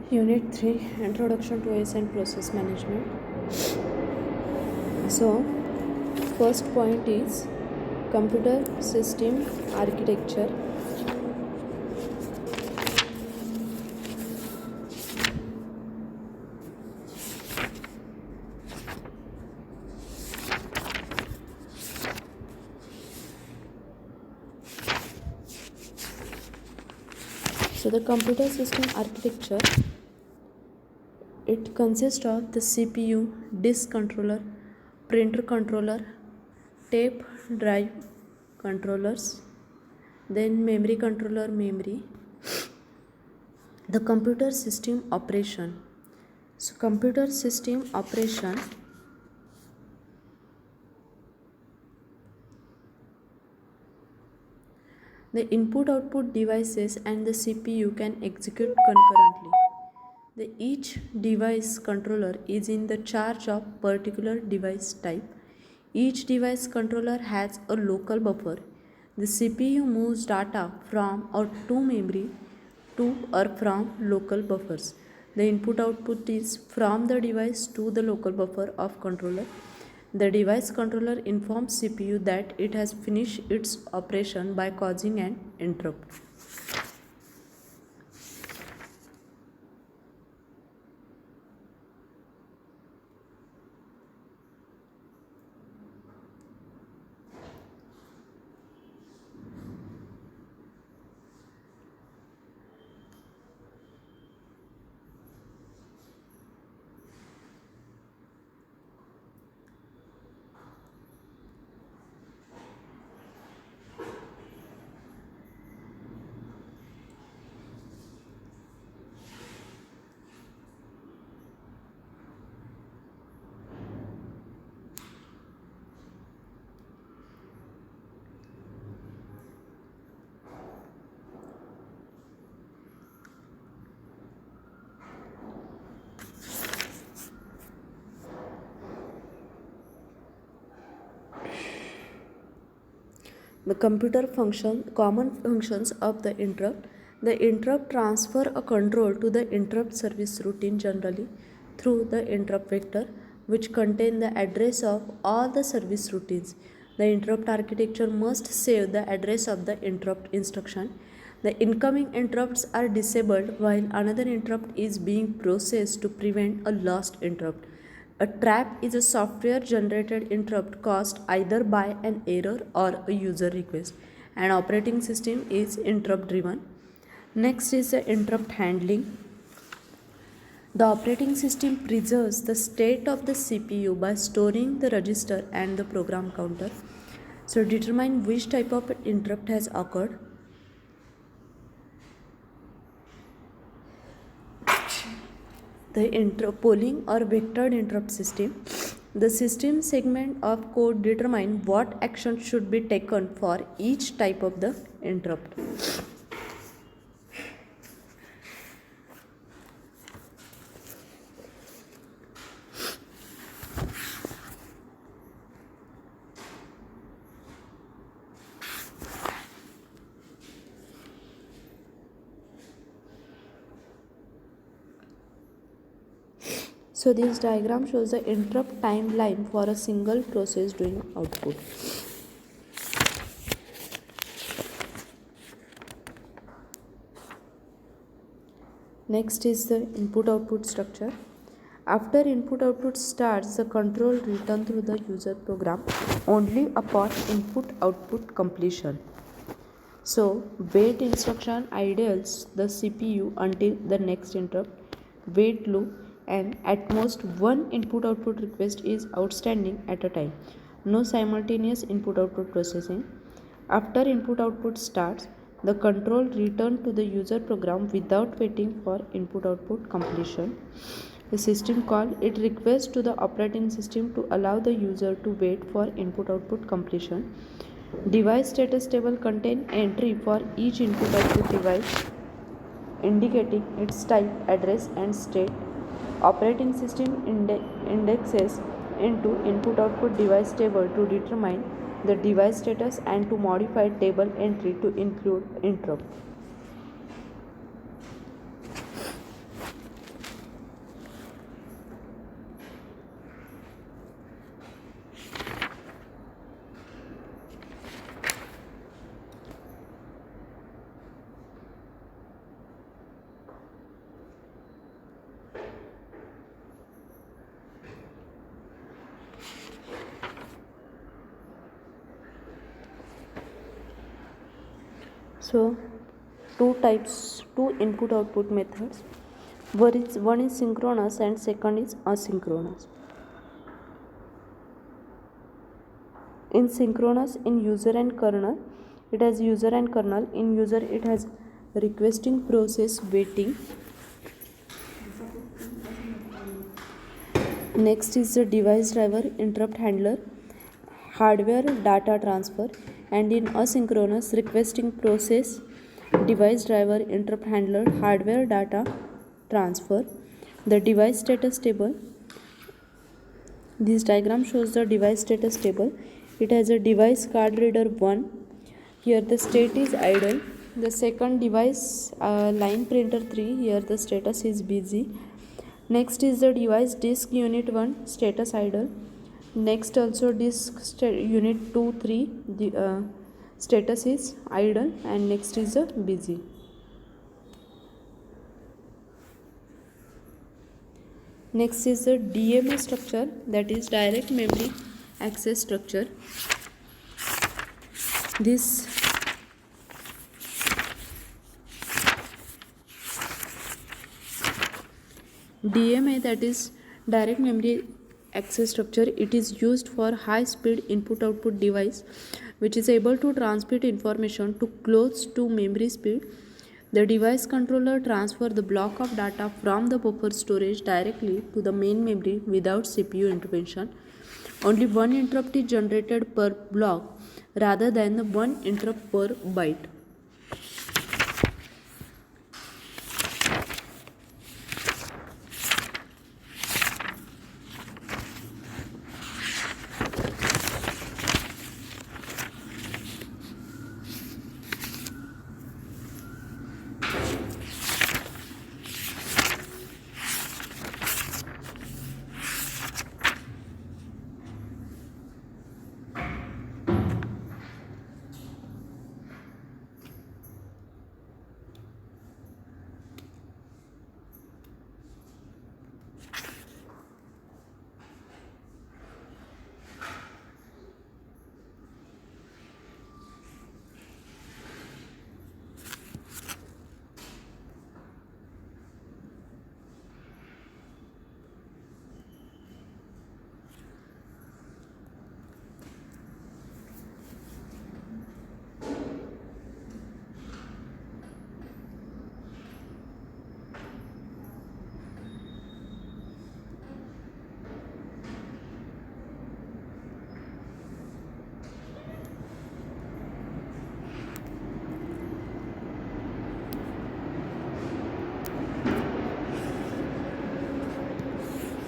Unit 3, Introduction to OS and Process Management. So, first point is computer system architecture. So, the computer system architecture, it consists of the CPU, disk controller, printer controller, tape drive controllers, then memory controller, memory, the computer system operation. So, computer system operation, the input output devices and the CPU can execute concurrently. Each device controller is in the charge of particular device type. Each device controller has a local buffer. The CPU moves data from or to memory to or from local buffers. The input output is from the device to the local buffer of controller. The device controller informs CPU that it has finished its operation by causing an interrupt. The computer common functions of the interrupt. The interrupt transfer a control to the interrupt service routine generally through the interrupt vector, which contain the address of all the service routines. The interrupt architecture must save the address of the interrupt instruction. The incoming interrupts are disabled while another interrupt is being processed to prevent a lost interrupt. A trap is a software generated interrupt caused either by an error or a user request. An operating system is interrupt driven. Next is the interrupt handling. The operating system preserves the state of the CPU by storing the register and the program counter. So, determine which type of interrupt has occurred. The polling or vectored interrupt system. The system segment of code determine what action should be taken for each type of the interrupt. So this diagram shows the interrupt timeline for a single process doing output. Next is the input output structure. After input output starts, the control return through the user program only upon input output completion. So wait instruction idles the CPU until the next interrupt. Wait loop, and at most one input output request is outstanding at a time. No simultaneous input output processing. After input output starts, the control return to the user program without waiting for input output completion. The system call, it requests to the operating system to allow the user to wait for input output completion. Device status table contain entry for each input output device indicating its type, address and state. Operating system indexes into input output device table to determine the device status and to modify table entry to include interrupt. So two input output methods. One is synchronous and second is asynchronous. In synchronous, in user and kernel, it has user and kernel. In user, it has requesting process waiting. Next is the device driver, interrupt handler, hardware data transfer. And in asynchronous, requesting process, device driver, interrupt handler, hardware data transfer. The device status table. This diagram shows the device status table. It has a device card reader 1. Here the state is idle. The second device line printer 3. Here the status is busy. Next is the device disk unit 1, status idle. Next also disk unit 2, 3, the status is idle. And next is the busy. Next is the DMA structure, that is direct memory access structure. This DMA, that is direct memory access structure, it is used for high speed input output device which is able to transmit information to close to memory speed. The device controller transfer the block of data from the buffer storage directly to the main memory without CPU intervention. Only one interrupt is generated per block rather than the one interrupt per byte.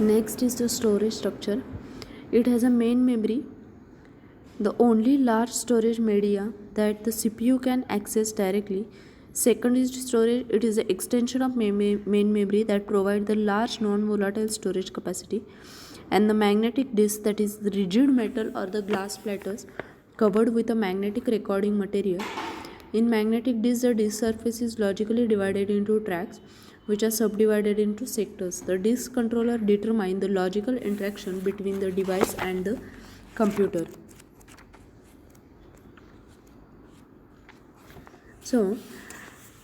Next is the storage structure. It has a main memory, the only large storage media that the CPU can access directly. Second is storage. It is the extension of main memory that provides the large non-volatile storage capacity. And the magnetic disk, that is the rigid metal or the glass platters covered with a magnetic recording material. In magnetic disk, the disk surface is logically divided into tracks which are subdivided into sectors. The disk controller determines the logical interaction between the device and the computer. So,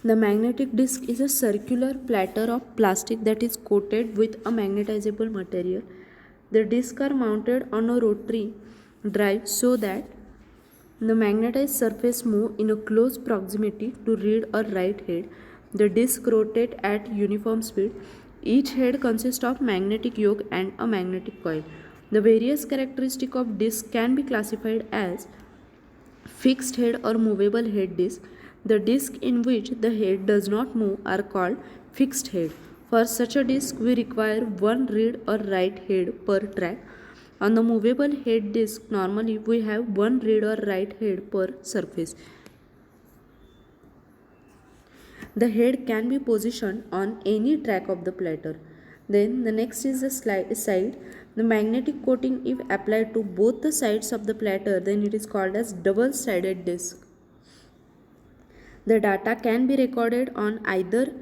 the magnetic disk is a circular platter of plastic that is coated with a magnetizable material. The discs are mounted on a rotary drive so that the magnetized surface moves in a close proximity to read or write head. The disc rotates at uniform speed. Each head consists of magnetic yoke and a magnetic coil. The various characteristics of disc can be classified as fixed head or movable head disc. The disc in which the head does not move are called fixed head. For such a disc, we require one read or write head per track. On the movable head disc, normally we have one read or write head per surface. The head can be positioned on any track of the platter. Then the next is the side. The magnetic coating, if applied to both the sides of the platter, then it is called as double-sided disc. The data can be recorded on either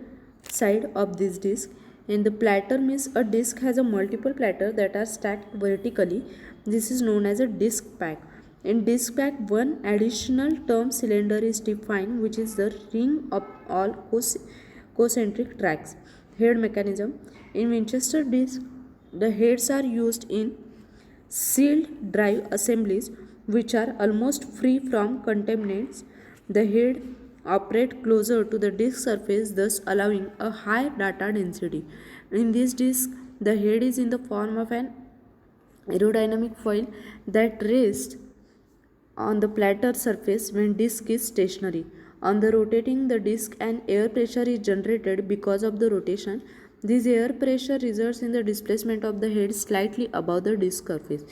side of this disc. And the platter means a disc has a multiple platter that are stacked vertically. This is known as a disc pack. In disk pack, one additional term cylinder is defined, which is the ring of all concentric tracks. Head mechanism. In Winchester disk, the heads are used in sealed drive assemblies which are almost free from contaminants. The head operate closer to the disk surface, thus allowing a high data density. In this disk, the head is in the form of an aerodynamic foil that rests on the platter surface when disk is stationary. On the rotating the disk, an air pressure is generated because of the rotation. This air pressure results in the displacement of the head slightly above the disk surface.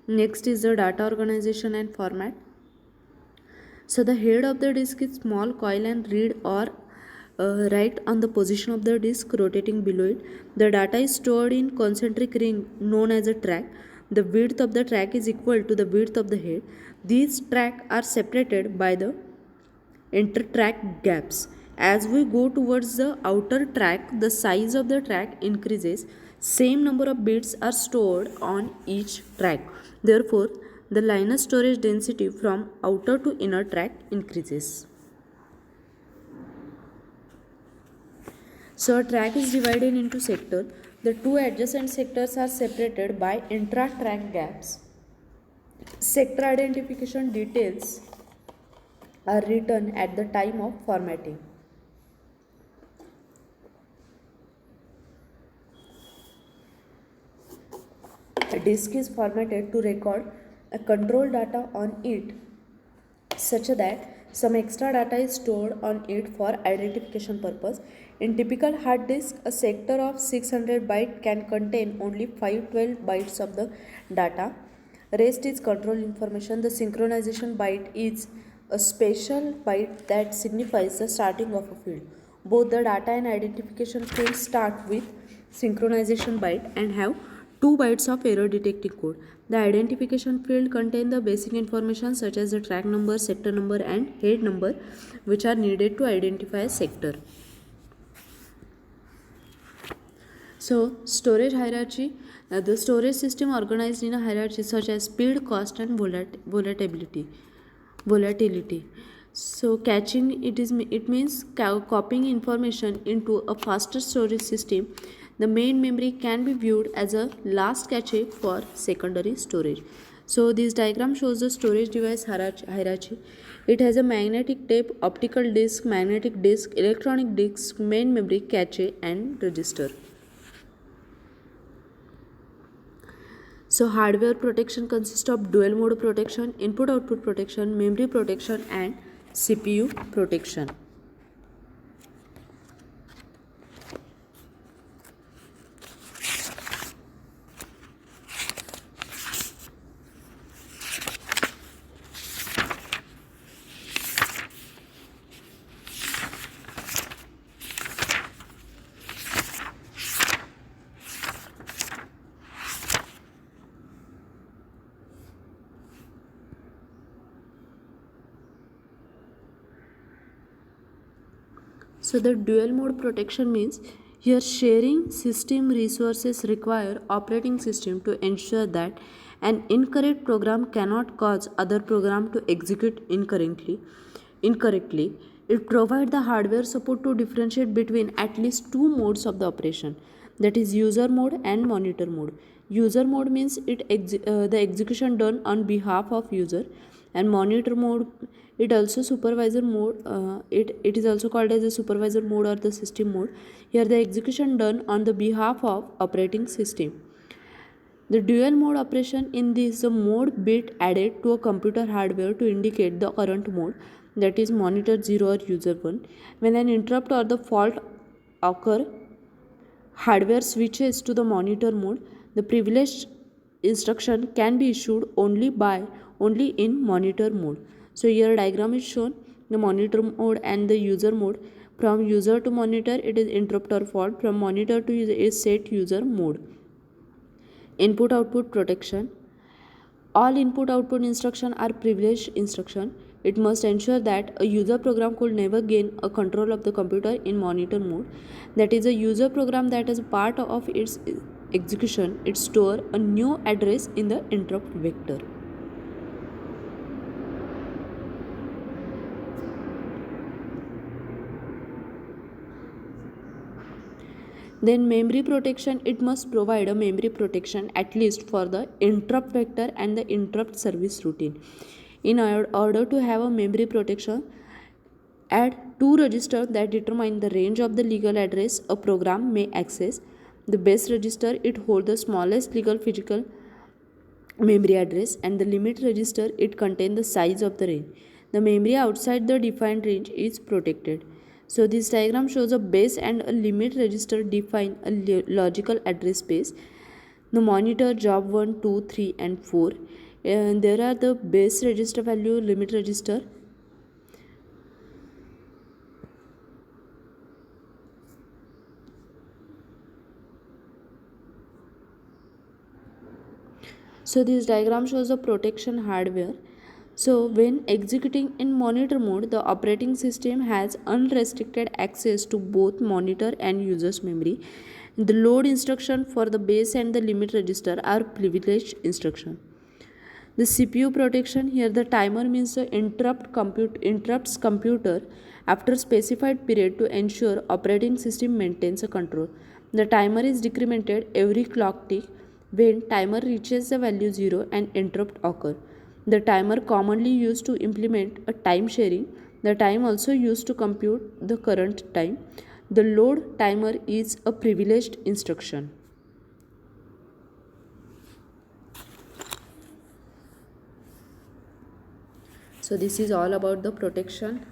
Next is the data organization and format. So the head of the disk is small coil and read or write on the position of the disk rotating below it. The data is stored in concentric ring known as a track. The width of the track is equal to the width of the head. These tracks are separated by the inter-track gaps. As we go towards the outer track, the size of the track increases. Same number of bits are stored on each track. Therefore, the linear storage density from outer to inner track increases. So a track is divided into sectors. The two adjacent sectors are separated by intra-track gaps. Sector identification details are written at the time of formatting. A disk is formatted to record a control data on it such that some extra data is stored on it for identification purpose. In typical hard disk, a sector of 600 bytes can contain only 512 bytes of the data. Rest is control information. The synchronization byte is a special byte that signifies the starting of a field. Both the data and identification fields start with synchronization byte and have 2 bytes of error detecting code. The identification field contains the basic information such as the track number, sector number and head number which are needed to identify a sector. So, storage hierarchy. The storage system organized in a hierarchy such as speed, cost and volatility. So caching it means copying information into a faster storage system. The main memory can be viewed as a last cache for secondary storage. So this diagram shows the storage device hierarchy. It has a magnetic tape, optical disk, magnetic disk, electronic disk, main memory, cache and register. So hardware protection consists of dual mode protection, input output protection, memory protection and CPU protection. So the dual mode protection means here sharing system resources require operating system to ensure that an incorrect program cannot cause other program to execute incorrectly. It provides the hardware support to differentiate between at least two modes of the operation, that is user mode and monitor mode. User mode means the execution done on behalf of user, and monitor mode it also supervisor mode. It is also called as a supervisor mode or the system mode. Here the execution done on the behalf of operating system. The dual mode operation in this the mode bit added to a computer hardware to indicate the current mode, that is monitor 0 or user 1. When an interrupt or the fault occur, hardware switches to the monitor mode. The privileged instruction can be issued only in monitor mode. So here diagram is shown, the monitor mode and the user mode. From user to monitor it is interrupt or fault. From monitor to user is set user mode. Input output protection. All input output instructions are privileged instruction. It must ensure that a user program could never gain a control of the computer in monitor mode. That is, a user program that as part of its execution it store a new address in the interrupt vector. Then memory protection, it must provide a memory protection at least for the interrupt vector and the interrupt service routine. In order to have a memory protection, add two registers that determine the range of the legal address a program may access. The base register, it holds the smallest legal physical memory address, and the limit register, it contains the size of the range. The memory outside the defined range is protected. So this diagram shows a base and a limit register define a logical address space. The monitor job 1, 2, 3 and 4, and there are the base register value, limit register. So this diagram shows the protection hardware. So when executing in monitor mode, the operating system has unrestricted access to both monitor and user's memory. The load instruction for the base and the limit register are privileged instruction. The CPU protection, here the timer means the interrupts computer after specified period to ensure operating system maintains a control. The timer is decremented every clock tick when timer reaches the value 0 and interrupt occur. The timer commonly used to implement a time sharing. The time also used to compute the current time. The load timer is a privileged instruction. So this is all about the protection.